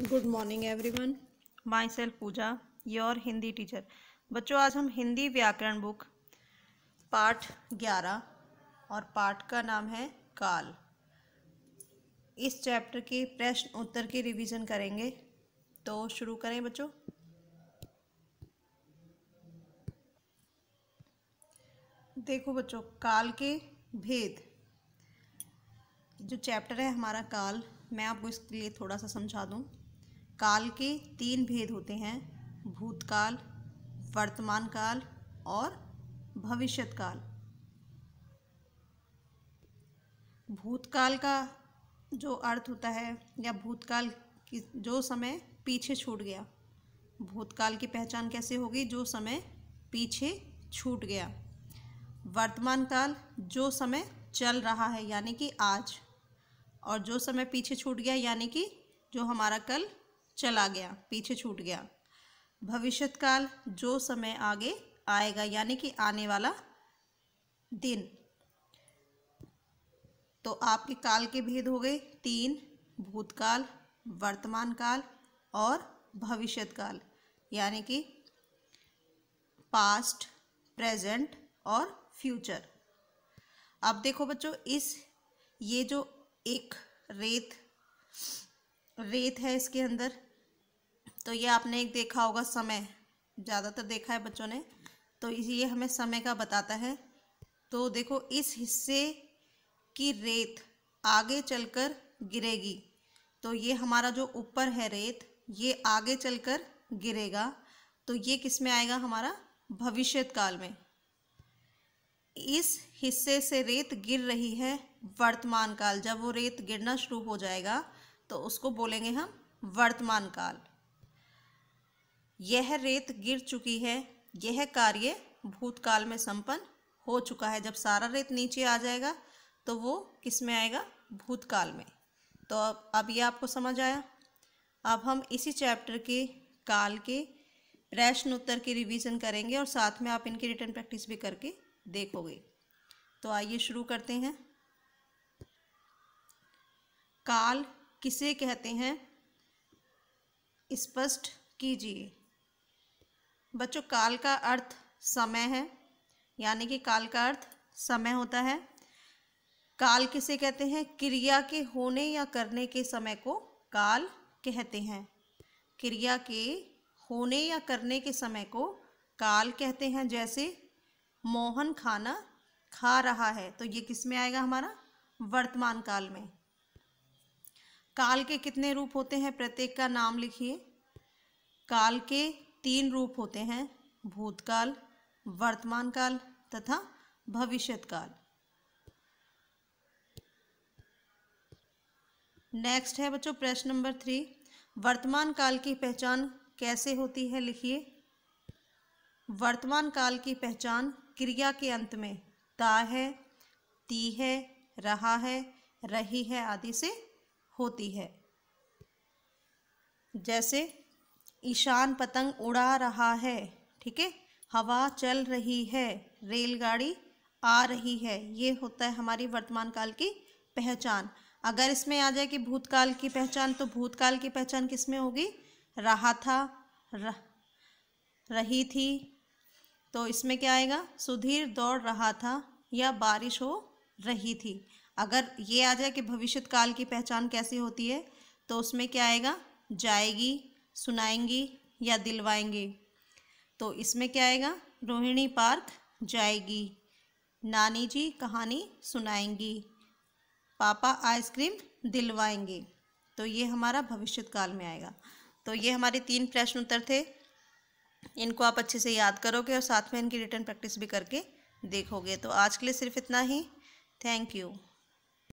Good morning everyone. Myself Pooja, your Hindi teacher. बच्चों, आज हम हिंदी व्याकरण बुक पाठ 11 और पाठ का नाम है काल। इस चैप्टर के प्रश्न उत्तर की रिवीजन करेंगे। तो शुरू करें बच्चों। देखो बच्चों, काल के भेद, जो चैप्टर है हमारा काल, मैं आपको इसके लिए थोड़ा सा समझा दूं। काल के 3 भेद होते हैं: भूतकाल, वर्तमान काल और भविष्यत काल। भूतकाल का जो अर्थ होता है, या भूतकाल की जो समय पीछे छूट गया। भूतकाल की पहचान कैसे होगी? जो समय पीछे छूट गया। वर्तमान काल, जो समय चल रहा है यानी कि आज, और जो समय पीछे छूट गया यानी कि जो हमारा कल चला गया, पीछे छूट गया। भविष्यत काल, जो समय आगे आएगा यानी कि आने वाला दिन। तो आपके काल के भेद हो गए 3: भूतकाल, वर्तमान काल और भविष्यत काल, यानी कि पास्ट, प्रेजेंट और फ्यूचर। अब देखो बच्चों, ये जो एक रेत है इसके अंदर, तो ये आपने एक देखा होगा समय, ज़्यादातर देखा है बच्चों ने। तो ये हमें समय का बताता है। तो देखो, इस हिस्से की रेत आगे चलकर गिरेगी, तो ये हमारा जो ऊपर है रेत, ये आगे चलकर गिरेगा। तो ये किस में आएगा? हमारा भविष्यत काल में। इस हिस्से से रेत गिर रही है वर्तमान काल। जब वो रेत गिरना शुरू हो जाएगा तो उसको बोलेंगे हम वर्तमान काल। यह रेत गिर चुकी है, यह कार्य भूतकाल में संपन्न हो चुका है। जब सारा रेत नीचे आ जाएगा तो वो किस में आएगा? भूतकाल में। तो अब ये आपको समझ आया। अब हम इसी चैप्टर के काल के प्रश्न उत्तर की रिवीजन करेंगे और साथ में आप इनकी रिटन प्रैक्टिस भी करके देखोगे। तो आइए शुरू करते हैं। काल किसे कहते हैं? स्पष्ट कीजिए। बच्चों, काल का अर्थ समय है, यानी कि काल का अर्थ समय होता है। काल किसे कहते हैं? क्रिया के होने या करने के समय को काल कहते हैं। क्रिया के होने या करने के समय को काल कहते हैं। जैसे मोहन खाना खा रहा है, तो ये किस में आएगा? हमारा वर्तमान काल में। काल के कितने रूप होते हैं? प्रत्येक का नाम लिखिए। काल के 3 रूप होते हैं: भूतकाल, वर्तमान काल तथा भविष्यत काल। नेक्स्ट है बच्चों प्रश्न नंबर 3। वर्तमान काल की पहचान कैसे होती है? लिखिए। वर्तमान काल की पहचान क्रिया के अंत में ता है, ती है, रहा है, रही है आदि से होती है। जैसे ईशान पतंग उड़ा रहा है, ठीक है, हवा चल रही है, रेलगाड़ी आ रही है, ये होता है हमारी वर्तमान काल की पहचान। अगर इसमें आ जाए कि भूतकाल की पहचान, तो भूतकाल की पहचान किस में होगी? रहा था, रही थी। तो इसमें क्या आएगा? सुधीर दौड़ रहा था या बारिश हो रही थी। अगर ये आ जाए कि भविष्यत काल की पहचान कैसी होती है, तो उसमें क्या आएगा? जाएगी, सुनाएंगी या दिलवाएंगे। तो इसमें क्या आएगा? रोहिणी पार्क जाएगी, नानी जी कहानी सुनाएंगी, पापा आइसक्रीम दिलवाएंगे। तो ये हमारा भविष्यत काल में आएगा। तो ये हमारे 3 प्रश्न उत्तर थे। इनको आप अच्छे से याद करोगे और साथ में इनकी रिटन प्रैक्टिस भी करके देखोगे। तो आज के लिए सिर्फ इतना ही। Thank you.